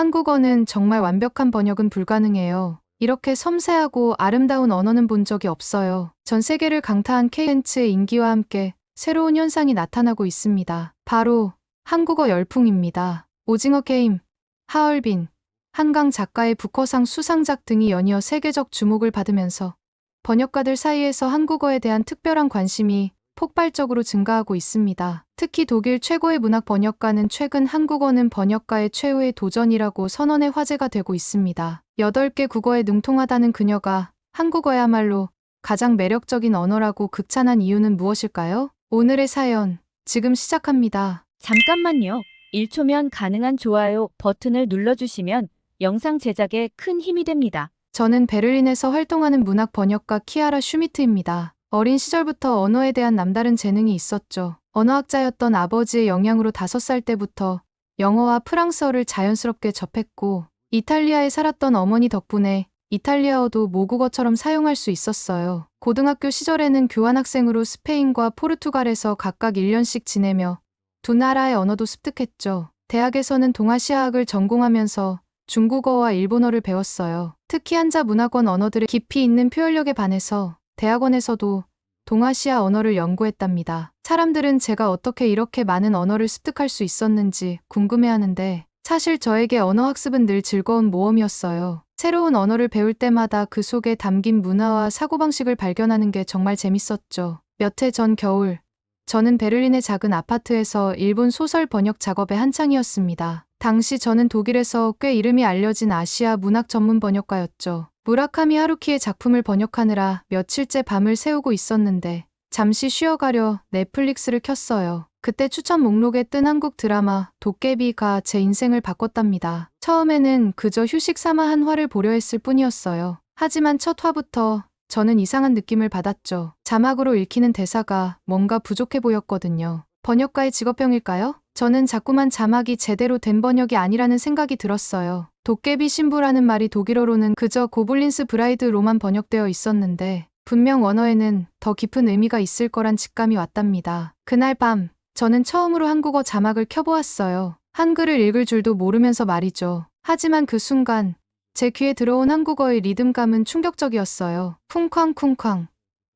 한국어는 정말 완벽한 번역은 불가능해요. 이렇게 섬세하고 아름다운 언어는 본 적이 없어요. 전 세계를 강타한 K엔츠의 인기와 함께 새로운 현상이 나타나고 있습니다. 바로 한국어 열풍입니다. 오징어 게임, 하얼빈, 한강 작가의 부커상 수상작 등이 연이어 세계적 주목을 받으면서 번역가들 사이에서 한국어에 대한 특별한 관심이 폭발적으로 증가하고 있습니다. 특히 독일 최고의 문학 번역가는 최근 한국어는 번역가의 최후의 도전이라고 선언해 화제가 되고 있습니다. 8개 국어에 능통하다는 그녀가 한국어야말로 가장 매력적인 언어라고 극찬한 이유는 무엇일까요? 오늘의 사연, 지금 시작합니다. 잠깐만요. 1초면 가능한 좋아요 버튼을 눌러주시면 영상 제작에 큰 힘이 됩니다. 저는 베를린에서 활동하는 문학 번역가 키아라 슈미트입니다. 어린 시절부터 언어에 대한 남다른 재능이 있었죠. 언어학자였던 아버지의 영향으로 5살 때부터 영어와 프랑스어를 자연스럽게 접했고, 이탈리아에 살았던 어머니 덕분에 이탈리아어도 모국어처럼 사용할 수 있었어요. 고등학교 시절에는 교환학생으로 스페인과 포르투갈에서 각각 1년씩 지내며 두 나라의 언어도 습득했죠. 대학에서는 동아시아학을 전공하면서 중국어와 일본어를 배웠어요. 특히 한자 문화권 언어들의 깊이 있는 표현력에 반해서 대학원에서도 동아시아 언어를 연구했답니다. 사람들은 제가 어떻게 이렇게 많은 언어를 습득할 수 있었는지 궁금해하는데, 사실 저에게 언어학습은 늘 즐거운 모험이었어요. 새로운 언어를 배울 때마다 그 속에 담긴 문화와 사고방식을 발견하는 게 정말 재밌었죠. 몇 해 전 겨울, 저는 베를린의 작은 아파트에서 일본 소설 번역 작업에 한창이었습니다. 당시 저는 독일에서 꽤 이름이 알려진 아시아 문학 전문 번역가였죠. 무라카미 하루키의 작품을 번역하느라 며칠째 밤을 새우고 있었는데 잠시 쉬어가려 넷플릭스를 켰어요. 그때 추천 목록에 뜬 한국 드라마 도깨비가 제 인생을 바꿨답니다. 처음에는 그저 휴식 삼아 한 화를 보려 했을 뿐이었어요. 하지만 첫 화부터 저는 이상한 느낌을 받았죠. 자막으로 읽히는 대사가 뭔가 부족해 보였거든요. 번역가의 직업병일까요? 저는 자꾸만 자막이 제대로 된 번역이 아니라는 생각이 들었어요. 도깨비 신부라는 말이 독일어로는 그저 고블린스 브라이드로만 번역되어 있었는데 분명 원어에는 더 깊은 의미가 있을 거란 직감이 왔답니다. 그날 밤, 저는 처음으로 한국어 자막을 켜보았어요. 한글을 읽을 줄도 모르면서 말이죠. 하지만 그 순간 제 귀에 들어온 한국어의 리듬감은 충격적이었어요. 쿵쾅쿵쾅,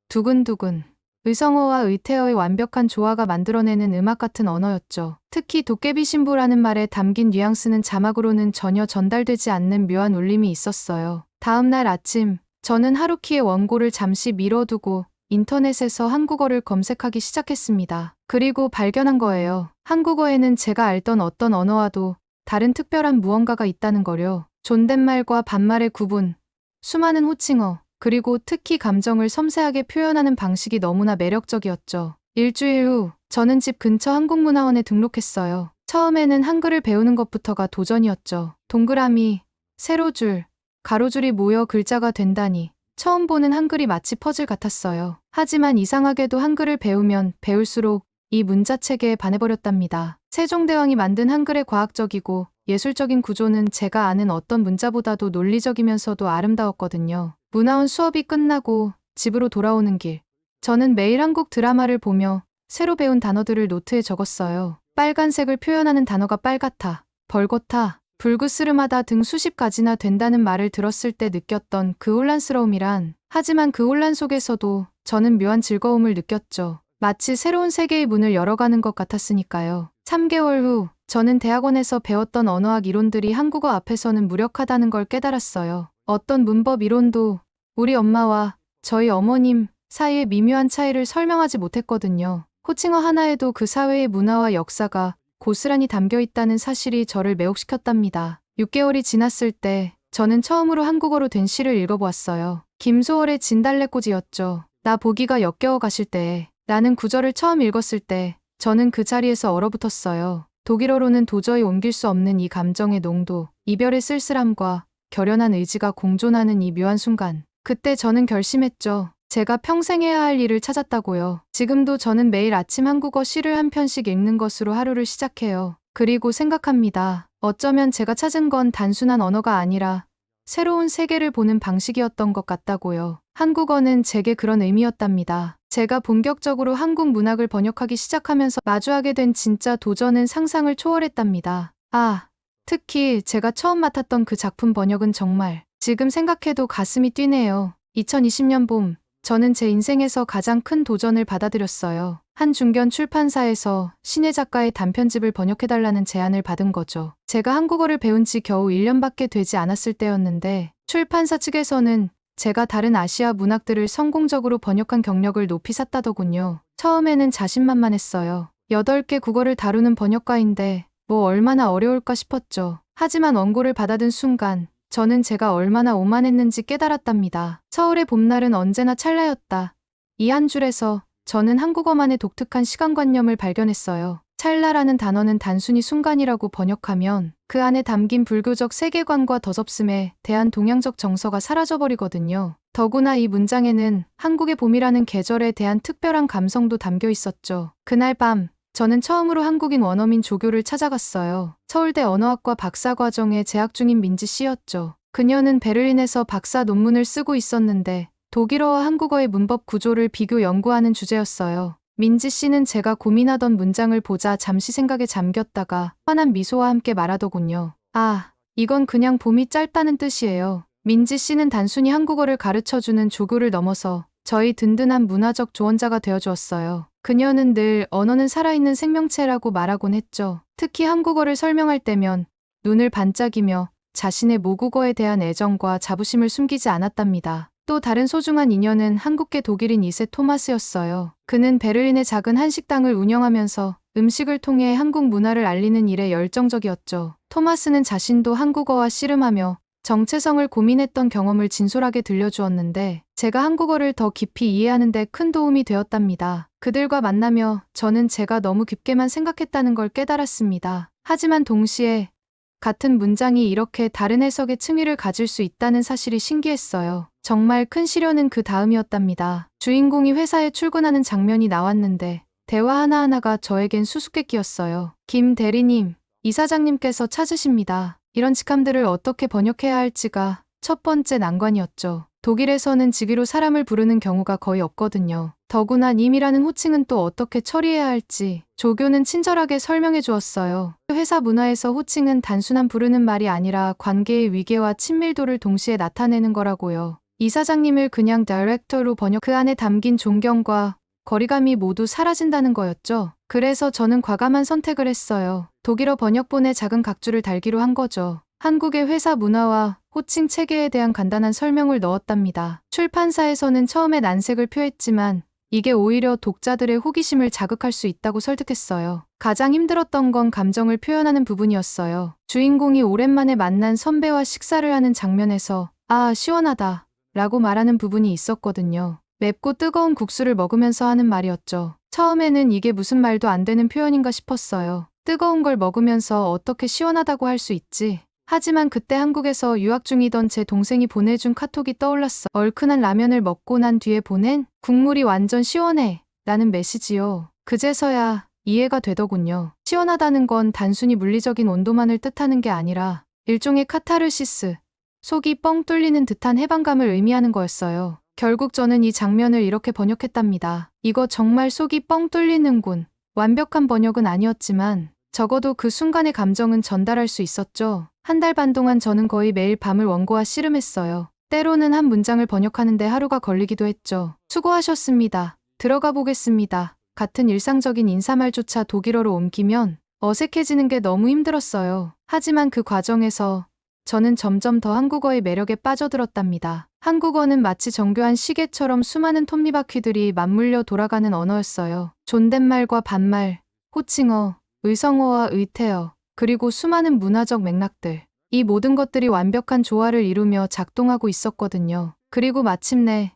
두근두근. 의성어와 의태어의 완벽한 조화가 만들어내는 음악 같은 언어였죠. 특히 도깨비 신부라는 말에 담긴 뉘앙스는 자막으로는 전혀 전달되지 않는 묘한 울림이 있었어요. 다음 날 아침, 저는 하루키의 원고를 잠시 미뤄두고 인터넷에서 한국어를 검색하기 시작했습니다. 그리고 발견한 거예요. 한국어에는 제가 알던 어떤 언어와도 다른 특별한 무언가가 있다는 거요. 존댓말과 반말의 구분, 수많은 호칭어, 그리고 특히 감정을 섬세하게 표현하는 방식이 너무나 매력적이었죠. 일주일 후, 저는 집 근처 한국문화원에 등록했어요. 처음에는 한글을 배우는 것부터가 도전이었죠. 동그라미, 세로줄, 가로줄이 모여 글자가 된다니. 처음 보는 한글이 마치 퍼즐 같았어요. 하지만 이상하게도 한글을 배우면 배울수록 이 문자체계에 반해버렸답니다. 세종대왕이 만든 한글의 과학적이고 예술적인 구조는 제가 아는 어떤 문자보다도 논리적이면서도 아름다웠거든요. 문화원 수업이 끝나고 집으로 돌아오는 길, 저는 매일 한국 드라마를 보며 새로 배운 단어들을 노트에 적었어요. 빨간색을 표현하는 단어가 빨갛다, 벌겋다, 불그스름하다 등 수십 가지나 된다는 말을 들었을 때 느꼈던 그 혼란스러움이란, 하지만 그 혼란 속에서도 저는 묘한 즐거움을 느꼈죠. 마치 새로운 세계의 문을 열어가는 것 같았으니까요. 3개월 후, 저는 대학원에서 배웠던 언어학 이론들이 한국어 앞에서는 무력하다는 걸 깨달았어요. 어떤 문법 이론도 우리 엄마와 저희 어머님 사이의 미묘한 차이를 설명하지 못했거든요. 호칭어 하나에도 그 사회의 문화와 역사가 고스란히 담겨 있다는 사실이 저를 매혹시켰답니다. 6개월이 지났을 때 저는 처음으로 한국어로 된 시를 읽어보았어요. 김소월의 진달래꽃이었죠. 나 보기가 역겨워 가실 때에. 라는 구절을 처음 읽었을 때 저는 그 자리에서 얼어붙었어요. 독일어로는 도저히 옮길 수 없는 이 감정의 농도, 이별의 쓸쓸함과 결연한 의지가 공존하는 이 묘한 순간. 그때 저는 결심했죠. 제가 평생 해야 할 일을 찾았다고요. 지금도 저는 매일 아침 한국어 시를 한 편씩 읽는 것으로 하루를 시작해요. 그리고 생각합니다. 어쩌면 제가 찾은 건 단순한 언어가 아니라 새로운 세계를 보는 방식이었던 것 같다고요. 한국어는 제게 그런 의미였답니다. 제가 본격적으로 한국 문학을 번역하기 시작하면서 마주하게 된 진짜 도전은 상상을 초월했답니다. 아, 특히 제가 처음 맡았던 그 작품 번역은 정말 지금 생각해도 가슴이 뛰네요. 2020년 봄, 저는 제 인생에서 가장 큰 도전을 받아들였어요. 한 중견 출판사에서 신예 작가의 단편집을 번역해달라는 제안을 받은 거죠. 제가 한국어를 배운 지 겨우 1년밖에 되지 않았을 때였는데 출판사 측에서는 제가 다른 아시아 문학들을 성공적으로 번역한 경력을 높이 샀다더군요. 처음에는 자신만만했어요. 8개 국어를 다루는 번역가인데 뭐 얼마나 어려울까 싶었죠. 하지만 원고를 받아든 순간 저는 제가 얼마나 오만했는지 깨달았답니다. 서울의 봄날은 언제나 찰나였다. 이 한 줄에서 저는 한국어만의 독특한 시간관념을 발견했어요. 찰나라는 단어는 단순히 순간이라고 번역하면 그 안에 담긴 불교적 세계관과 덧없음에 대한 동양적 정서가 사라져버리거든요. 더구나 이 문장에는 한국의 봄이라는 계절에 대한 특별한 감성도 담겨 있었죠. 그날 밤, 저는 처음으로 한국인 원어민 조교를 찾아갔어요. 서울대 언어학과 박사과정에 재학 중인 민지 씨였죠. 그녀는 베를린에서 박사 논문을 쓰고 있었는데 독일어와 한국어의 문법 구조를 비교 연구하는 주제였어요. 민지 씨는 제가 고민하던 문장을 보자 잠시 생각에 잠겼다가 환한 미소와 함께 말하더군요. 아, 이건 그냥 봄이 짧다는 뜻이에요. 민지 씨는 단순히 한국어를 가르쳐주는 조교를 넘어서 저희 든든한 문화적 조언자가 되어주었어요. 그녀는 늘 언어는 살아있는 생명체라고 말하곤 했죠. 특히 한국어를 설명할 때면 눈을 반짝이며 자신의 모국어에 대한 애정과 자부심을 숨기지 않았답니다. 또 다른 소중한 인연은 한국계 독일인 2세 토마스였어요. 그는 베를린의 작은 한식당을 운영하면서 음식을 통해 한국 문화를 알리는 일에 열정적이었죠. 토마스는 자신도 한국어와 씨름하며 정체성을 고민했던 경험을 진솔하게 들려주었는데 제가 한국어를 더 깊이 이해하는 데 큰 도움이 되었답니다. 그들과 만나며 저는 제가 너무 깊게만 생각했다는 걸 깨달았습니다. 하지만 동시에 같은 문장이 이렇게 다른 해석의 층위를 가질 수 있다는 사실이 신기했어요. 정말 큰 시련은 그 다음이었답니다. 주인공이 회사에 출근하는 장면이 나왔는데 대화 하나하나가 저에겐 수수께끼였어요. 김 대리님, 이사장님께서 찾으십니다. 이런 직함들을 어떻게 번역해야 할지가 첫 번째 난관이었죠. 독일에서는 직위로 사람을 부르는 경우가 거의 없거든요. 더구나 님이라는 호칭은 또 어떻게 처리해야 할지 조교는 친절하게 설명해 주었어요. 회사 문화에서 호칭은 단순한 부르는 말이 아니라 관계의 위계와 친밀도를 동시에 나타내는 거라고요. 이사장님을 그냥 다이렉터로 번역 그 안에 담긴 존경과 거리감이 모두 사라진다는 거였죠. 그래서 저는 과감한 선택을 했어요. 독일어 번역본에 작은 각주를 달기로 한 거죠. 한국의 회사 문화와 호칭 체계에 대한 간단한 설명을 넣었답니다. 출판사에서는 처음에 난색을 표했지만 이게 오히려 독자들의 호기심을 자극할 수 있다고 설득했어요. 가장 힘들었던 건 감정을 표현하는 부분이었어요. 주인공이 오랜만에 만난 선배와 식사를 하는 장면에서 아, 시원하다 라고 말하는 부분이 있었거든요. 맵고 뜨거운 국수를 먹으면서 하는 말이었죠. 처음에는 이게 무슨 말도 안 되는 표현인가 싶었어요. 뜨거운 걸 먹으면서 어떻게 시원하다고 할 수 있지? 하지만 그때 한국에서 유학 중이던 제 동생이 보내준 카톡이 떠올랐어. 얼큰한 라면을 먹고 난 뒤에 보낸 국물이 완전 시원해 라는 메시지요. 그제서야 이해가 되더군요. 시원하다는 건 단순히 물리적인 온도만을 뜻하는 게 아니라 일종의 카타르시스, 속이 뻥 뚫리는 듯한 해방감을 의미하는 거였어요. 결국 저는 이 장면을 이렇게 번역했답니다. 이거 정말 속이 뻥 뚫리는군. 완벽한 번역은 아니었지만 적어도 그 순간의 감정은 전달할 수 있었죠. 한 달 반 동안 저는 거의 매일 밤을 원고와 씨름했어요. 때로는 한 문장을 번역하는데 하루가 걸리기도 했죠. 수고하셨습니다. 들어가 보겠습니다. 같은 일상적인 인사말조차 독일어로 옮기면 어색해지는 게 너무 힘들었어요. 하지만 그 과정에서 저는 점점 더 한국어의 매력에 빠져들었답니다. 한국어는 마치 정교한 시계처럼 수많은 톱니바퀴들이 맞물려 돌아가는 언어였어요. 존댓말과 반말, 호칭어, 의성어와 의태어, 그리고 수많은 문화적 맥락들. 이 모든 것들이 완벽한 조화를 이루며 작동하고 있었거든요. 그리고 마침내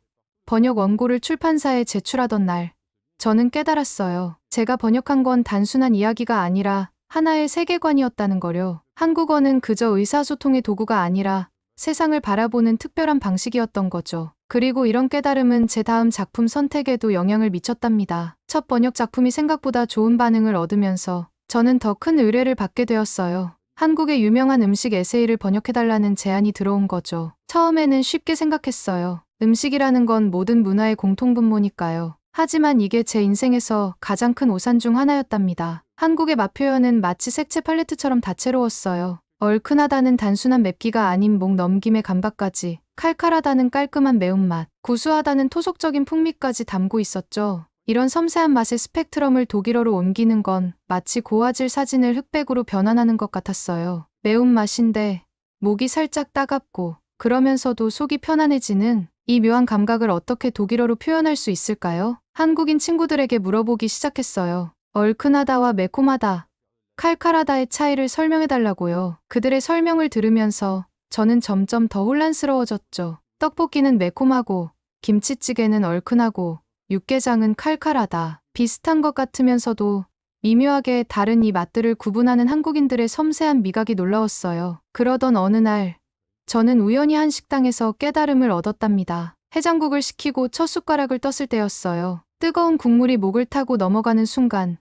번역 원고를 출판사에 제출하던 날, 저는 깨달았어요. 제가 번역한 건 단순한 이야기가 아니라 하나의 세계관이었다는 거요. 한국어는 그저 의사소통의 도구가 아니라 세상을 바라보는 특별한 방식이었던 거죠. 그리고 이런 깨달음은 제 다음 작품 선택에도 영향을 미쳤답니다. 첫 번역 작품이 생각보다 좋은 반응을 얻으면서 저는 더 큰 의뢰를 받게 되었어요. 한국의 유명한 음식 에세이를 번역해달라는 제안이 들어온 거죠. 처음에는 쉽게 생각했어요. 음식이라는 건 모든 문화의 공통분모니까요. 하지만 이게 제 인생에서 가장 큰 오산 중 하나였답니다. 한국의 맛 표현은 마치 색채 팔레트처럼 다채로웠어요. 얼큰하다는 단순한 맵기가 아닌 목 넘김의 감각까지, 칼칼하다는 깔끔한 매운맛, 구수하다는 토속적인 풍미까지 담고 있었죠. 이런 섬세한 맛의 스펙트럼을 독일어로 옮기는 건 마치 고화질 사진을 흑백으로 변환하는 것 같았어요. 매운맛인데 목이 살짝 따갑고 그러면서도 속이 편안해지는 이 묘한 감각을 어떻게 독일어로 표현할 수 있을까요? 한국인 친구들에게 물어보기 시작했어요. 얼큰하다와 매콤하다, 칼칼하다의 차이를 설명해달라고요. 그들의 설명을 들으면서 저는 점점 더 혼란스러워졌죠. 떡볶이는 매콤하고, 김치찌개는 얼큰하고, 육개장은 칼칼하다. 비슷한 것 같으면서도 미묘하게 다른 이 맛들을 구분하는 한국인들의 섬세한 미각이 놀라웠어요. 그러던 어느 날, 저는 우연히 한 식당에서 깨달음을 얻었답니다. 해장국을 시키고 첫 숟가락을 떴을 때였어요. 뜨거운 국물이 목을 타고 넘어가는 순간,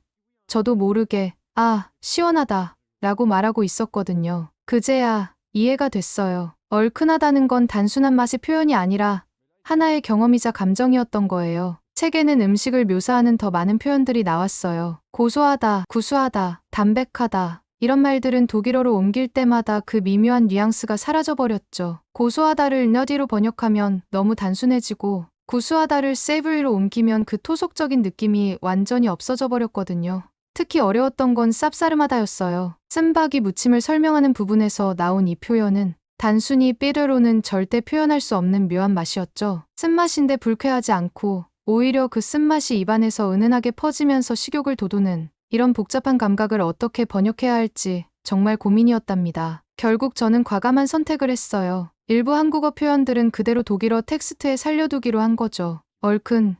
저도 모르게 아, 시원하다 라고 말하고 있었거든요. 그제야 이해가 됐어요. 얼큰하다는 건 단순한 맛의 표현이 아니라 하나의 경험이자 감정이었던 거예요. 책에는 음식을 묘사하는 더 많은 표현들이 나왔어요. 고소하다, 구수하다, 담백하다. 이런 말들은 독일어로 옮길 때마다 그 미묘한 뉘앙스가 사라져버렸죠. 고소하다를 너디로 번역하면 너무 단순해지고 구수하다를 savory로 옮기면 그 토속적인 느낌이 완전히 없어져 버렸거든요. 특히 어려웠던 건 쌉싸름하다였어요. 쓴바귀 무침을 설명하는 부분에서 나온 이 표현은 단순히 삐르로는 절대 표현할 수 없는 묘한 맛이었죠. 쓴맛인데 불쾌하지 않고 오히려 그 쓴맛이 입안에서 은은하게 퍼지면서 식욕을 돋우는 이런 복잡한 감각을 어떻게 번역해야 할지 정말 고민이었답니다. 결국 저는 과감한 선택을 했어요. 일부 한국어 표현들은 그대로 독일어 텍스트에 살려두기로 한 거죠. 얼큰,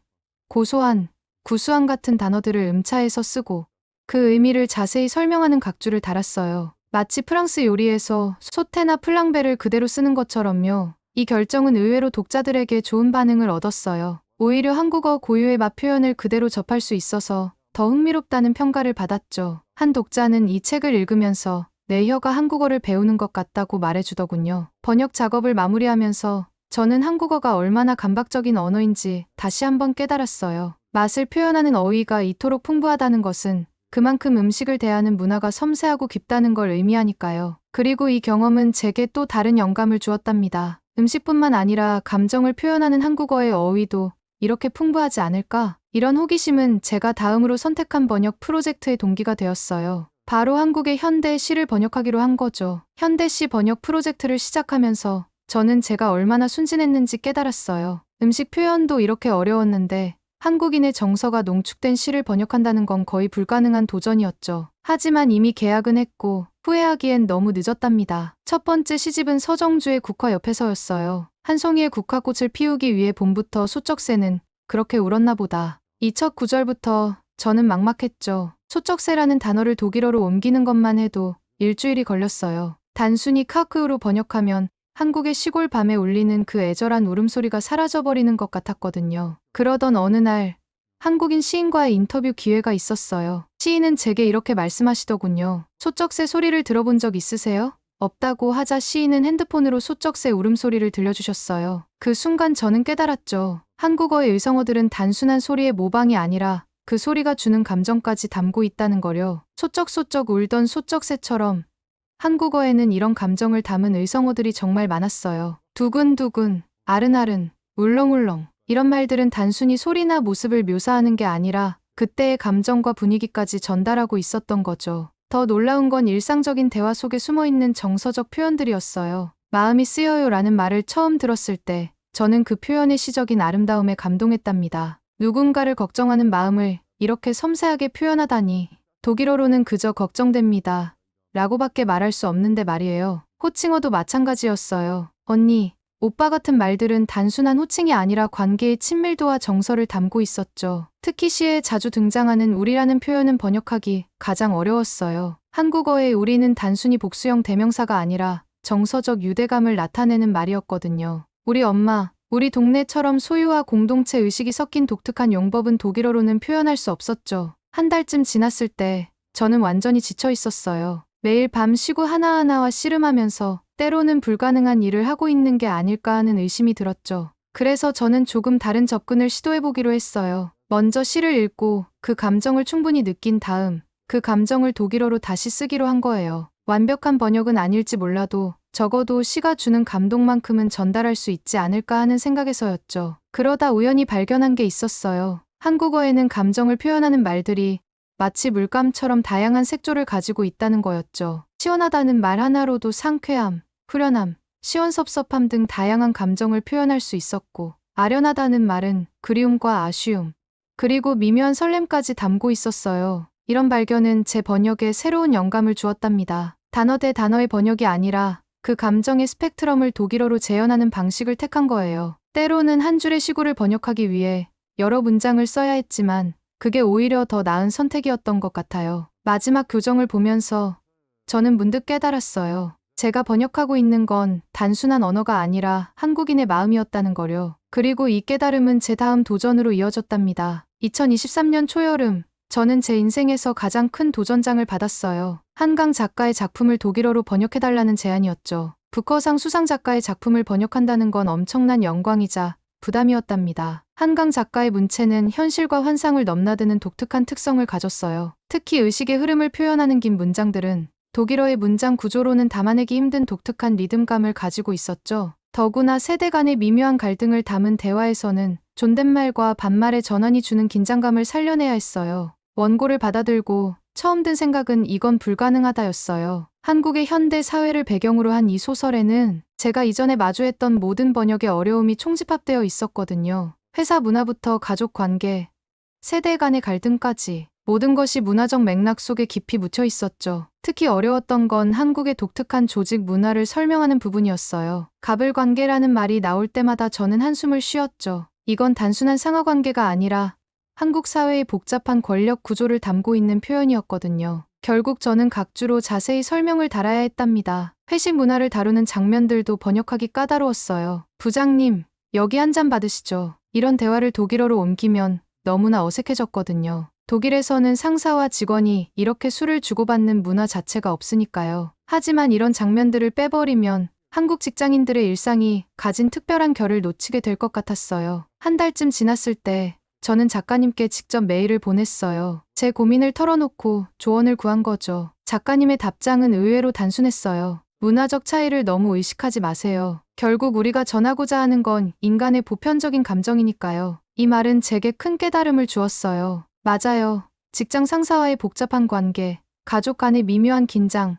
고소한, 구수한 같은 단어들을 음차해서 쓰고 그 의미를 자세히 설명하는 각주를 달았어요. 마치 프랑스 요리에서 소테나 플랑베를 그대로 쓰는 것처럼요. 이 결정은 의외로 독자들에게 좋은 반응을 얻었어요. 오히려 한국어 고유의 맛 표현을 그대로 접할 수 있어서 더 흥미롭다는 평가를 받았죠. 한 독자는 이 책을 읽으면서 내 혀가 한국어를 배우는 것 같다고 말해주더군요. 번역 작업을 마무리하면서 저는 한국어가 얼마나 감각적인 언어인지 다시 한번 깨달았어요. 맛을 표현하는 어휘가 이토록 풍부하다는 것은 그만큼 음식을 대하는 문화가 섬세하고 깊다는 걸 의미하니까요. 그리고 이 경험은 제게 또 다른 영감을 주었답니다. 음식뿐만 아니라 감정을 표현하는 한국어의 어휘도 이렇게 풍부하지 않을까? 이런 호기심은 제가 다음으로 선택한 번역 프로젝트의 동기가 되었어요. 바로 한국의 현대 시를 번역하기로 한 거죠. 현대 시 번역 프로젝트를 시작하면서 저는 제가 얼마나 순진했는지 깨달았어요. 음식 표현도 이렇게 어려웠는데 한국인의 정서가 농축된 시를 번역한다는 건 거의 불가능한 도전이었죠. 하지만 이미 계약은 했고 후회하기엔 너무 늦었답니다. 첫 번째 시집은 서정주의 국화 옆에서였어요. 한 송이의 국화꽃을 피우기 위해 봄부터 소쩍새는 그렇게 울었나 보다. 이 첫 구절부터 저는 막막했죠. 소쩍새라는 단어를 독일어로 옮기는 것만 해도 일주일이 걸렸어요. 단순히 카크우로 번역하면 한국의 시골 밤에 울리는 그 애절한 울음소리가 사라져버리는 것 같았거든요. 그러던 어느 날 한국인 시인과의 인터뷰 기회가 있었어요. 시인은 제게 이렇게 말씀하시더군요. 소쩍새 소리를 들어본 적 있으세요? 없다고 하자 시인은 핸드폰으로 소쩍새 울음소리를 들려주셨어요. 그 순간 저는 깨달았죠. 한국어의 의성어들은 단순한 소리의 모방이 아니라 그 소리가 주는 감정까지 담고 있다는 거려. 소쩍소쩍 울던 소쩍새처럼 한국어에는 이런 감정을 담은 의성어들이 정말 많았어요. 두근두근, 아른아른, 울렁울렁. 이런 말들은 단순히 소리나 모습을 묘사하는 게 아니라 그때의 감정과 분위기까지 전달하고 있었던 거죠. 더 놀라운 건 일상적인 대화 속에 숨어있는 정서적 표현들이었어요. 마음이 쓰여요 라는 말을 처음 들었을 때 저는 그 표현의 시적인 아름다움에 감동했답니다. 누군가를 걱정하는 마음을 이렇게 섬세하게 표현하다니. 독일어로는 그저 걱정됩니다 라고밖에 말할 수 없는데 말이에요. 호칭어도 마찬가지였어요. 언니, 오빠 같은 말들은 단순한 호칭이 아니라 관계의 친밀도와 정서를 담고 있었죠. 특히 시에 자주 등장하는 우리라는 표현은 번역하기 가장 어려웠어요. 한국어의 우리는 단순히 복수형 대명사가 아니라 정서적 유대감을 나타내는 말이었거든요. 우리 엄마, 우리 동네처럼 소유와 공동체 의식이 섞인 독특한 용법은 독일어로는 표현할 수 없었죠. 한 달쯤 지났을 때 저는 완전히 지쳐 있었어요. 매일 밤 쉬고 하나하나와 씨름하면서 때로는 불가능한 일을 하고 있는 게 아닐까 하는 의심이 들었죠. 그래서 저는 조금 다른 접근을 시도해보기로 했어요. 먼저 시를 읽고 그 감정을 충분히 느낀 다음 그 감정을 독일어로 다시 쓰기로 한 거예요. 완벽한 번역은 아닐지 몰라도 적어도 시가 주는 감동만큼은 전달할 수 있지 않을까 하는 생각에서였죠. 그러다 우연히 발견한 게 있었어요. 한국어에는 감정을 표현하는 말들이 마치 물감처럼 다양한 색조를 가지고 있다는 거였죠. 시원하다는 말 하나로도 상쾌함, 후련함, 시원섭섭함 등 다양한 감정을 표현할 수 있었고, 아련하다는 말은 그리움과 아쉬움, 그리고 미묘한 설렘까지 담고 있었어요. 이런 발견은 제 번역에 새로운 영감을 주었답니다. 단어 대 단어의 번역이 아니라 그 감정의 스펙트럼을 독일어로 재현하는 방식을 택한 거예요. 때로는 한 줄의 시구를 번역하기 위해 여러 문장을 써야 했지만 그게 오히려 더 나은 선택이었던 것 같아요. 마지막 교정을 보면서 저는 문득 깨달았어요. 제가 번역하고 있는 건 단순한 언어가 아니라 한국인의 마음이었다는 거요. 그리고 이 깨달음은 제 다음 도전으로 이어졌답니다. 2023년 초여름, 저는 제 인생에서 가장 큰 도전장을 받았어요. 한강 작가의 작품을 독일어로 번역해달라는 제안이었죠. 부커상 수상 작가의 작품을 번역한다는 건 엄청난 영광이자 부담이었답니다. 한강 작가의 문체는 현실과 환상을 넘나드는 독특한 특성을 가졌어요. 특히 의식의 흐름을 표현하는 긴 문장들은 독일어의 문장 구조로는 담아내기 힘든 독특한 리듬감을 가지고 있었죠. 더구나 세대 간의 미묘한 갈등을 담은 대화에서는 존댓말과 반말의 전환이 주는 긴장감을 살려내야 했어요. 원고를 받아들고 처음 든 생각은 이건 불가능하다였어요. 한국의 현대 사회를 배경으로 한 이 소설에는 제가 이전에 마주했던 모든 번역의 어려움이 총집합되어 있었거든요. 회사 문화부터 가족 관계, 세대 간의 갈등까지 모든 것이 문화적 맥락 속에 깊이 묻혀 있었죠. 특히 어려웠던 건 한국의 독특한 조직 문화를 설명하는 부분이었어요. 가불관계라는 말이 나올 때마다 저는 한숨을 쉬었죠. 이건 단순한 상하관계가 아니라 한국 사회의 복잡한 권력 구조를 담고 있는 표현이었거든요. 결국 저는 각주로 자세히 설명을 달아야 했답니다. 회식 문화를 다루는 장면들도 번역하기 까다로웠어요. 부장님, 여기 한 잔 받으시죠. 이런 대화를 독일어로 옮기면 너무나 어색해졌거든요. 독일에서는 상사와 직원이 이렇게 술을 주고받는 문화 자체가 없으니까요. 하지만 이런 장면들을 빼버리면 한국 직장인들의 일상이 가진 특별한 결을 놓치게 될 것 같았어요. 한 달쯤 지났을 때 저는 작가님께 직접 메일을 보냈어요. 제 고민을 털어놓고 조언을 구한 거죠. 작가님의 답장은 의외로 단순했어요. 문화적 차이를 너무 의식하지 마세요. 결국 우리가 전하고자 하는 건 인간의 보편적인 감정이니까요. 이 말은 제게 큰 깨달음을 주었어요. 맞아요. 직장 상사와의 복잡한 관계, 가족 간의 미묘한 긴장,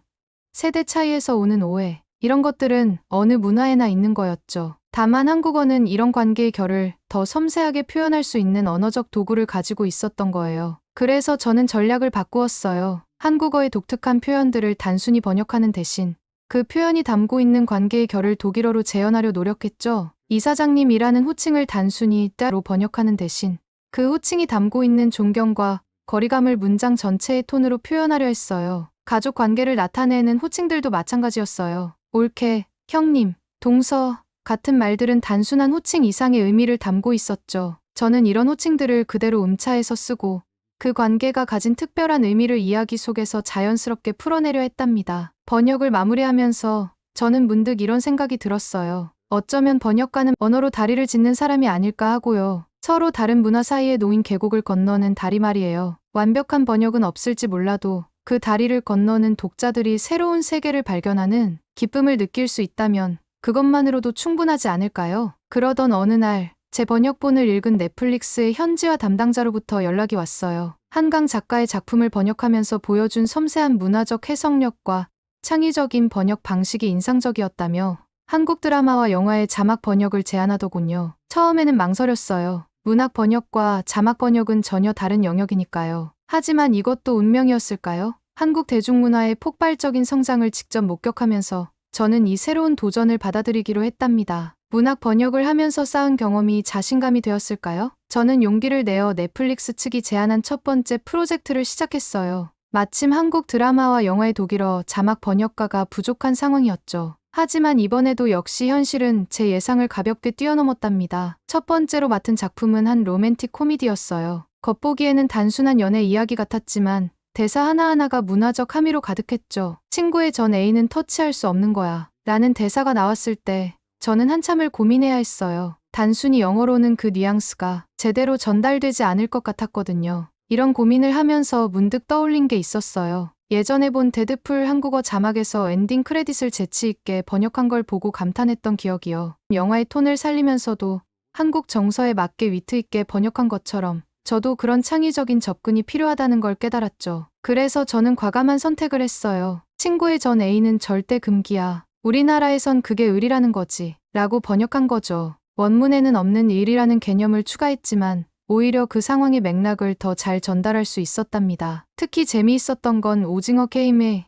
세대 차이에서 오는 오해, 이런 것들은 어느 문화에나 있는 거였죠. 다만 한국어는 이런 관계의 결을 더 섬세하게 표현할 수 있는 언어적 도구를 가지고 있었던 거예요. 그래서 저는 전략을 바꾸었어요. 한국어의 독특한 표현들을 단순히 번역하는 대신 그 표현이 담고 있는 관계의 결을 독일어로 재현하려 노력했죠. 이사장님이라는 호칭을 단순히 따로 번역하는 대신 그 호칭이 담고 있는 존경과 거리감을 문장 전체의 톤으로 표현하려 했어요. 가족 관계를 나타내는 호칭들도 마찬가지였어요. 올케, 형님, 동서 같은 말들은 단순한 호칭 이상의 의미를 담고 있었죠. 저는 이런 호칭들을 그대로 음차해서 쓰고 그 관계가 가진 특별한 의미를 이야기 속에서 자연스럽게 풀어내려 했답니다. 번역을 마무리하면서 저는 문득 이런 생각이 들었어요. 어쩌면 번역가는 언어로 다리를 짓는 사람이 아닐까 하고요. 서로 다른 문화 사이에 놓인 계곡을 건너는 다리 말이에요. 완벽한 번역은 없을지 몰라도 그 다리를 건너는 독자들이 새로운 세계를 발견하는 기쁨을 느낄 수 있다면 그것만으로도 충분하지 않을까요? 그러던 어느 날 제 번역본을 읽은 넷플릭스의 현지화 담당자로부터 연락이 왔어요. 한강 작가의 작품을 번역하면서 보여준 섬세한 문화적 해석력과 창의적인 번역 방식이 인상적이었다며 한국 드라마와 영화의 자막 번역을 제안하더군요. 처음에는 망설였어요. 문학 번역과 자막 번역은 전혀 다른 영역이니까요. 하지만 이것도 운명이었을까요? 한국 대중문화의 폭발적인 성장을 직접 목격하면서 저는 이 새로운 도전을 받아들이기로 했답니다. 문학 번역을 하면서 쌓은 경험이 자신감이 되었을까요? 저는 용기를 내어 넷플릭스 측이 제안한 첫 번째 프로젝트를 시작했어요. 마침 한국 드라마와 영화의 독일어 자막 번역가가 부족한 상황이었죠. 하지만 이번에도 역시 현실은 제 예상을 가볍게 뛰어넘었답니다. 첫 번째로 맡은 작품은 한 로맨틱 코미디였어요. 겉보기에는 단순한 연애 이야기 같았지만 대사 하나하나가 문화적 함의로 가득했죠. 친구의 전 애인은 터치할 수 없는 거야. 라는 대사가 나왔을 때 저는 한참을 고민해야 했어요. 단순히 영어로는 그 뉘앙스가 제대로 전달되지 않을 것 같았거든요. 이런 고민을 하면서 문득 떠올린 게 있었어요. 예전에 본 데드풀 한국어 자막에서 엔딩 크레딧을 재치 있게 번역한 걸 보고 감탄했던 기억이요. 영화의 톤을 살리면서도 한국 정서에 맞게 위트 있게 번역한 것처럼 저도 그런 창의적인 접근이 필요하다는 걸 깨달았죠. 그래서 저는 과감한 선택을 했어요. 친구의 전 애인은 절대 금기야. 우리나라에선 그게 의리라는 거지. 라고 번역한 거죠. 원문에는 없는 일이라는 개념을 추가했지만 오히려 그 상황의 맥락을 더 잘 전달할 수 있었답니다. 특히 재미있었던 건 오징어 게임의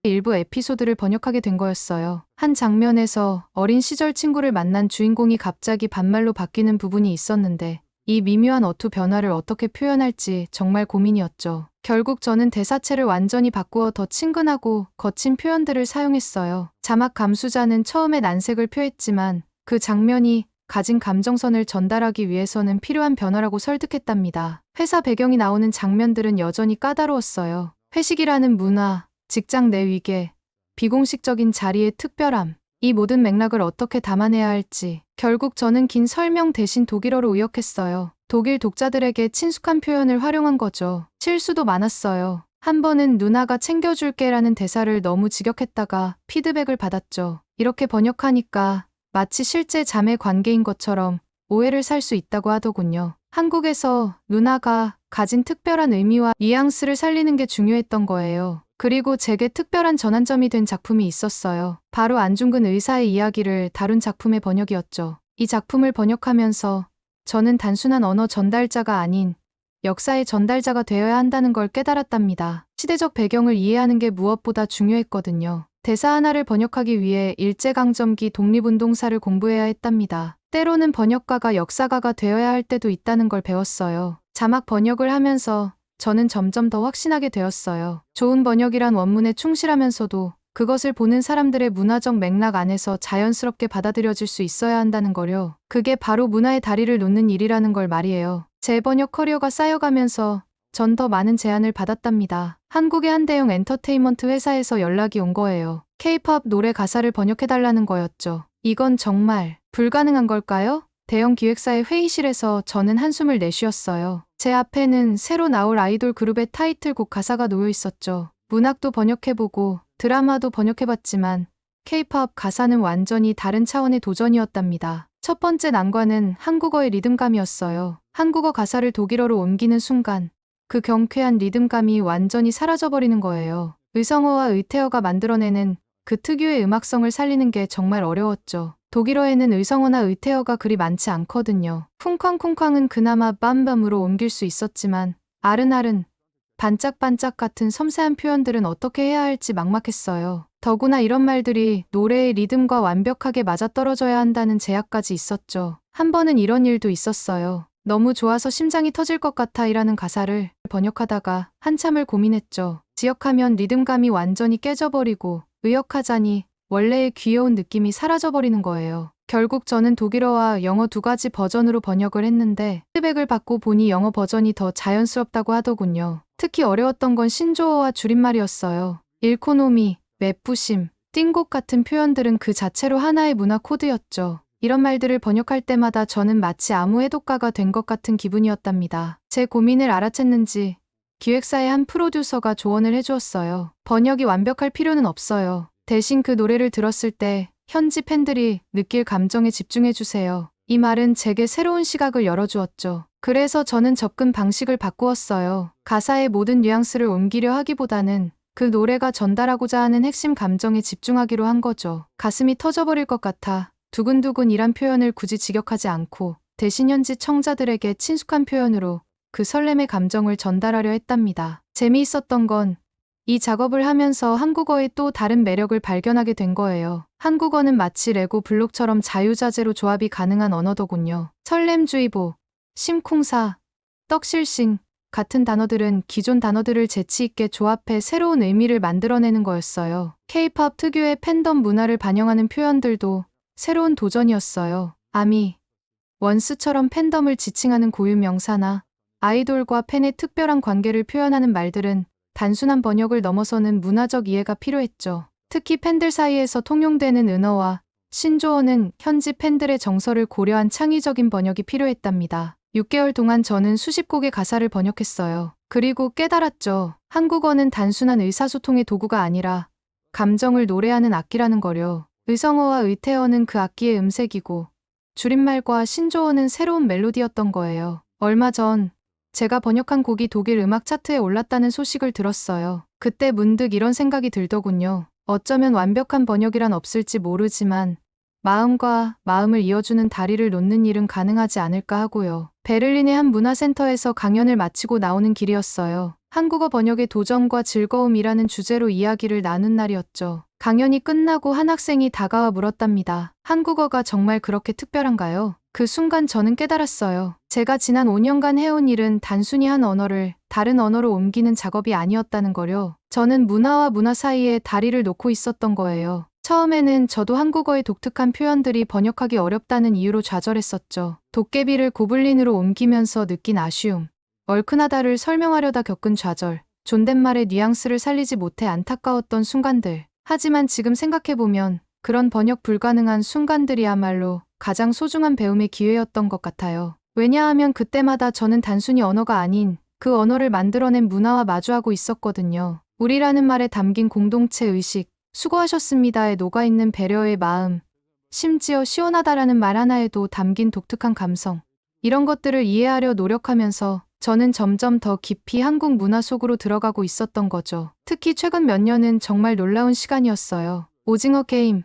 일부 에피소드를 번역하게 된 거였어요. 한 장면에서 어린 시절 친구를 만난 주인공이 갑자기 반말로 바뀌는 부분이 있었는데 이 미묘한 어투 변화를 어떻게 표현할지 정말 고민이었죠. 결국 저는 대사체를 완전히 바꾸어 더 친근하고 거친 표현들을 사용했어요. 자막 감수자는 처음에 난색을 표했지만 그 장면이 가진 감정선을 전달하기 위해서는 필요한 변화라고 설득했답니다. 회사 배경이 나오는 장면들은 여전히 까다로웠어요. 회식이라는 문화, 직장 내 위계, 비공식적인 자리의 특별함, 이 모든 맥락을 어떻게 담아내야 할지 결국 저는 긴 설명 대신 독일어로 의역했어요. 독일 독자들에게 친숙한 표현을 활용한 거죠. 실수도 많았어요. 한 번은 누나가 챙겨줄게 라는 대사를 너무 직역했다가 피드백을 받았죠. 이렇게 번역하니까 마치 실제 자매 관계인 것처럼 오해를 살 수 있다고 하더군요. 한국에서 누나가 가진 특별한 의미와 뉘앙스를 살리는 게 중요했던 거예요. 그리고 제게 특별한 전환점이 된 작품이 있었어요. 바로 안중근 의사의 이야기를 다룬 작품의 번역이었죠. 이 작품을 번역하면서 저는 단순한 언어 전달자가 아닌 역사의 전달자가 되어야 한다는 걸 깨달았답니다. 시대적 배경을 이해하는 게 무엇보다 중요했거든요. 대사 하나를 번역하기 위해 일제강점기 독립운동사를 공부해야 했답니다. 때로는 번역가가 역사가가 되어야 할 때도 있다는 걸 배웠어요. 자막 번역을 하면서 저는 점점 더 확신하게 되었어요. 좋은 번역이란 원문에 충실하면서도 그것을 보는 사람들의 문화적 맥락 안에서 자연스럽게 받아들여질 수 있어야 한다는 거요. 그게 바로 문화의 다리를 놓는 일이라는 걸 말이에요. 제 번역 커리어가 쌓여가면서 전 더 많은 제안을 받았답니다. 한국의 한 대형 엔터테인먼트 회사에서 연락이 온 거예요. K-팝 노래 가사를 번역해달라는 거였죠. 이건 정말 불가능한 걸까요? 대형 기획사의 회의실에서 저는 한숨을 내쉬었어요. 제 앞에는 새로 나올 아이돌 그룹의 타이틀곡 가사가 놓여 있었죠. 문학도 번역해보고 드라마도 번역해봤지만 K-팝 가사는 완전히 다른 차원의 도전이었답니다. 첫 번째 난관은 한국어의 리듬감이었어요. 한국어 가사를 독일어로 옮기는 순간 그 경쾌한 리듬감이 완전히 사라져버리는 거예요. 의성어와 의태어가 만들어내는 그 특유의 음악성을 살리는 게 정말 어려웠죠. 독일어에는 의성어나 의태어가 그리 많지 않거든요. 쿵쾅쿵쾅은 그나마 빰빰으로 옮길 수 있었지만 아른아른, 반짝반짝 같은 섬세한 표현들은 어떻게 해야 할지 막막했어요. 더구나 이런 말들이 노래의 리듬과 완벽하게 맞아떨어져야 한다는 제약까지 있었죠. 한 번은 이런 일도 있었어요. 너무 좋아서 심장이 터질 것 같아 이라는 가사를 번역하다가 한참을 고민했죠. 지역하면 리듬감이 완전히 깨져버리고 의역하자니 원래의 귀여운 느낌이 사라져버리는 거예요. 결국 저는 독일어와 영어 두 가지 버전으로 번역을 했는데 피드백을 받고 보니 영어 버전이 더 자연스럽다고 하더군요. 특히 어려웠던 건 신조어와 줄임말이었어요. 일코노미, 맵부심, 띵곡 같은 표현들은 그 자체로 하나의 문화 코드였죠. 이런 말들을 번역할 때마다 저는 마치 아무 해독가가 된 것 같은 기분이었답니다. 제 고민을 알아챘는지 기획사의 한 프로듀서가 조언을 해주었어요. 번역이 완벽할 필요는 없어요. 대신 그 노래를 들었을 때 현지 팬들이 느낄 감정에 집중해주세요. 이 말은 제게 새로운 시각을 열어주었죠. 그래서 저는 접근 방식을 바꾸었어요. 가사의 모든 뉘앙스를 옮기려 하기보다는 그 노래가 전달하고자 하는 핵심 감정에 집중하기로 한 거죠. 가슴이 터져버릴 것 같아 두근두근이란 표현을 굳이 직역하지 않고 대신 현지 청자들에게 친숙한 표현으로 그 설렘의 감정을 전달하려 했답니다. 재미있었던 건 이 작업을 하면서 한국어의 또 다른 매력을 발견하게 된 거예요. 한국어는 마치 레고 블록처럼 자유자재로 조합이 가능한 언어더군요. 설렘주의보, 심쿵사, 떡실싱 같은 단어들은 기존 단어들을 재치 있게 조합해 새로운 의미를 만들어내는 거였어요. K-팝 특유의 팬덤 문화를 반영하는 표현들도 새로운 도전이었어요. 아미, 원스처럼 팬덤을 지칭하는 고유 명사나 아이돌과 팬의 특별한 관계를 표현하는 말들은 단순한 번역을 넘어서는 문화적 이해가 필요했죠. 특히 팬들 사이에서 통용되는 은어와 신조어는 현지 팬들의 정서를 고려한 창의적인 번역이 필요했답니다. 6개월 동안 저는 수십 곡의 가사를 번역했어요. 그리고 깨달았죠. 한국어는 단순한 의사소통의 도구가 아니라 감정을 노래하는 악기라는 거요. 의성어와 의태어는 그 악기의 음색이고 줄임말과 신조어는 새로운 멜로디였던 거예요. 얼마 전 제가 번역한 곡이 독일 음악 차트에 올랐다는 소식을 들었어요. 그때 문득 이런 생각이 들더군요. 어쩌면 완벽한 번역이란 없을지 모르지만 마음과 마음을 이어주는 다리를 놓는 일은 가능하지 않을까 하고요. 베를린의 한 문화센터에서 강연을 마치고 나오는 길이었어요. 한국어 번역의 도전과 즐거움이라는 주제로 이야기를 나눈 날이었죠. 강연이 끝나고 한 학생이 다가와 물었답니다. 한국어가 정말 그렇게 특별한가요? 그 순간 저는 깨달았어요. 제가 지난 5년간 해온 일은 단순히 한 언어를 다른 언어로 옮기는 작업이 아니었다는 거요. 저는 문화와 문화 사이에 다리를 놓고 있었던 거예요. 처음에는 저도 한국어의 독특한 표현들이 번역하기 어렵다는 이유로 좌절했었죠. 도깨비를 고블린으로 옮기면서 느낀 아쉬움, 얼큰하다를 설명하려다 겪은 좌절, 존댓말의 뉘앙스를 살리지 못해 안타까웠던 순간들. 하지만 지금 생각해보면 그런 번역 불가능한 순간들이야말로 가장 소중한 배움의 기회였던 것 같아요. 왜냐하면 그때마다 저는 단순히 언어가 아닌 그 언어를 만들어낸 문화와 마주하고 있었거든요. 우리라는 말에 담긴 공동체 의식, 수고하셨습니다에 녹아있는 배려의 마음, 심지어 시원하다라는 말 하나에도 담긴 독특한 감성. 이런 것들을 이해하려 노력하면서 저는 점점 더 깊이 한국 문화 속으로 들어가고 있었던 거죠. 특히 최근 몇 년은 정말 놀라운 시간이었어요. 오징어 게임,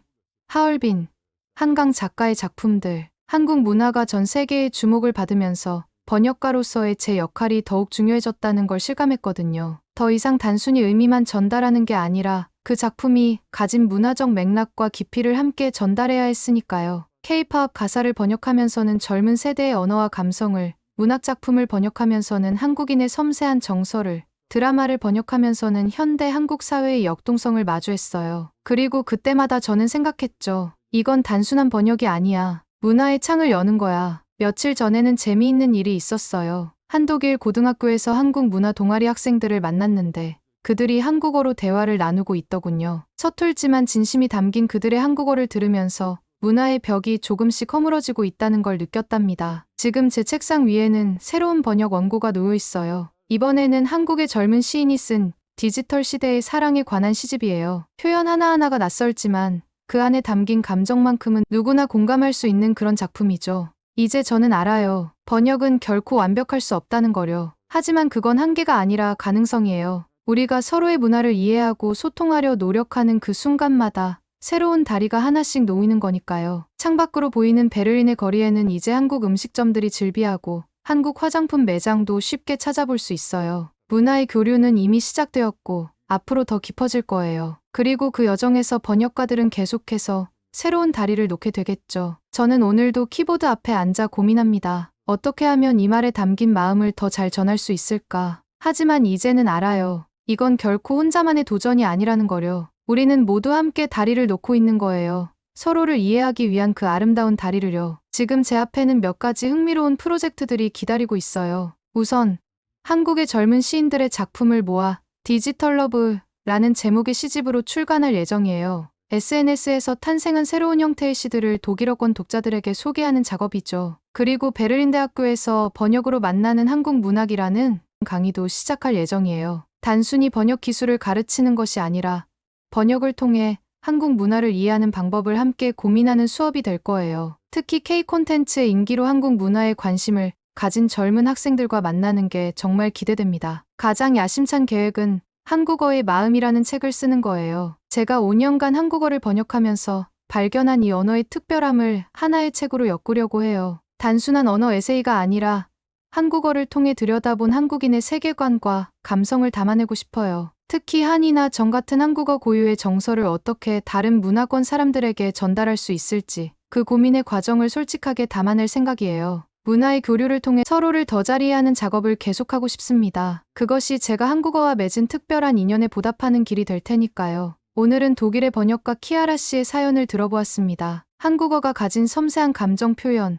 하얼빈, 한강 작가의 작품들, 한국 문화가 전 세계의 주목을 받으면서 번역가로서의 제 역할이 더욱 중요해졌다는 걸 실감했거든요. 더 이상 단순히 의미만 전달하는 게 아니라 그 작품이 가진 문화적 맥락과 깊이를 함께 전달해야 했으니까요. K-팝 가사를 번역하면서는 젊은 세대의 언어와 감성을, 문학작품을 번역하면서는 한국인의 섬세한 정서를, 드라마를 번역하면서는 현대 한국 사회의 역동성을 마주했어요. 그리고 그때마다 저는 생각했죠. 이건 단순한 번역이 아니야. 문화의 창을 여는 거야. 며칠 전에는 재미있는 일이 있었어요. 한독일 고등학교에서 한국 문화 동아리 학생들을 만났는데 그들이 한국어로 대화를 나누고 있더군요. 서툴지만 진심이 담긴 그들의 한국어를 들으면서 문화의 벽이 조금씩 허물어지고 있다는 걸 느꼈답니다. 지금 제 책상 위에는 새로운 번역 원고가 놓여 있어요. 이번에는 한국의 젊은 시인이 쓴 디지털 시대의 사랑에 관한 시집이에요. 표현 하나하나가 낯설지만 그 안에 담긴 감정만큼은 누구나 공감할 수 있는 그런 작품이죠. 이제 저는 알아요. 번역은 결코 완벽할 수 없다는 거려. 하지만 그건 한계가 아니라 가능성이에요. 우리가 서로의 문화를 이해하고 소통하려 노력하는 그 순간마다 새로운 다리가 하나씩 놓이는 거니까요. 창밖으로 보이는 베를린의 거리에는 이제 한국 음식점들이 즐비하고 한국 화장품 매장도 쉽게 찾아볼 수 있어요. 문화의 교류는 이미 시작되었고 앞으로 더 깊어질 거예요. 그리고 그 여정에서 번역가들은 계속해서 새로운 다리를 놓게 되겠죠. 저는 오늘도 키보드 앞에 앉아 고민합니다. 어떻게 하면 이 말에 담긴 마음을 더 잘 전할 수 있을까? 하지만 이제는 알아요. 이건 결코 혼자만의 도전이 아니라는 거려. 우리는 모두 함께 다리를 놓고 있는 거예요. 서로를 이해하기 위한 그 아름다운 다리를요. 지금 제 앞에는 몇 가지 흥미로운 프로젝트들이 기다리고 있어요. 우선 한국의 젊은 시인들의 작품을 모아 디지털 러브라는 제목의 시집으로 출간할 예정이에요. SNS에서 탄생한 새로운 형태의 시들을 독일어권 독자들에게 소개하는 작업이죠. 그리고 베를린 대학교에서 번역으로 만나는 한국 문학이라는 강의도 시작할 예정이에요. 단순히 번역 기술을 가르치는 것이 아니라 번역을 통해 한국 문화를 이해하는 방법을 함께 고민하는 수업이 될 거예요. 특히 K 콘텐츠의 인기로 한국 문화에 관심을 가진 젊은 학생들과 만나는 게 정말 기대됩니다. 가장 야심찬 계획은 한국어의 마음이라는 책을 쓰는 거예요. 제가 5년간 한국어를 번역하면서 발견한 이 언어의 특별함을 하나의 책으로 엮으려고 해요. 단순한 언어 에세이가 아니라 한국어를 통해 들여다본 한국인의 세계관과 감성을 담아내고 싶어요. 특히 한이나 정 같은 한국어 고유의 정서를 어떻게 다른 문화권 사람들에게 전달할 수 있을지 그 고민의 과정을 솔직하게 담아낼 생각이에요. 문화의 교류를 통해 서로를 더 잘 이해하는 작업을 계속하고 싶습니다. 그것이 제가 한국어와 맺은 특별한 인연에 보답하는 길이 될 테니까요. 오늘은 독일의 번역가 키아라 씨의 사연을 들어보았습니다. 한국어가 가진 섬세한 감정 표현,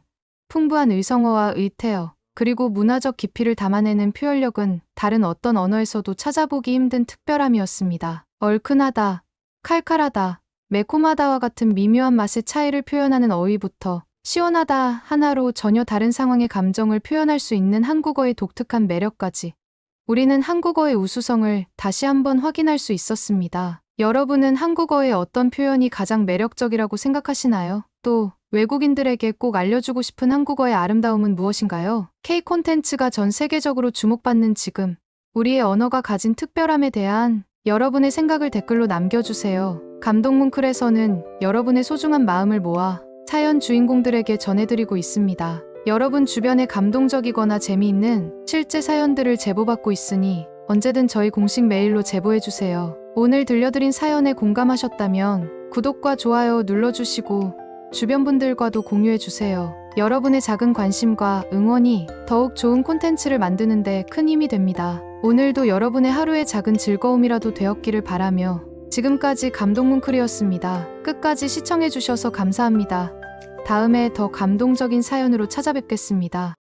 풍부한 의성어와 의태어, 그리고 문화적 깊이를 담아내는 표현력은 다른 어떤 언어에서도 찾아보기 힘든 특별함이었습니다. 얼큰하다, 칼칼하다, 매콤하다와 같은 미묘한 맛의 차이를 표현하는 어휘부터 시원하다 하나로 전혀 다른 상황의 감정을 표현할 수 있는 한국어의 독특한 매력까지. 우리는 한국어의 우수성을 다시 한번 확인할 수 있었습니다. 여러분은 한국어의 어떤 표현이 가장 매력적이라고 생각하시나요? 또 외국인들에게 꼭 알려주고 싶은 한국어의 아름다움은 무엇인가요? K 콘텐츠가 전 세계적으로 주목받는 지금, 우리의 언어가 가진 특별함에 대한 여러분의 생각을 댓글로 남겨주세요. 감동뭉클에서는 여러분의 소중한 마음을 모아 사연 주인공들에게 전해드리고 있습니다. 여러분 주변에 감동적이거나 재미있는 실제 사연들을 제보받고 있으니 언제든 저희 공식 메일로 제보해주세요. 오늘 들려드린 사연에 공감하셨다면 구독과 좋아요 눌러주시고 주변 분들과도 공유해주세요. 여러분의 작은 관심과 응원이 더욱 좋은 콘텐츠를 만드는 데 큰 힘이 됩니다. 오늘도 여러분의 하루의 작은 즐거움이라도 되었기를 바라며 지금까지 감동뭉클이었습니다. 끝까지 시청해주셔서 감사합니다. 다음에 더 감동적인 사연으로 찾아뵙겠습니다.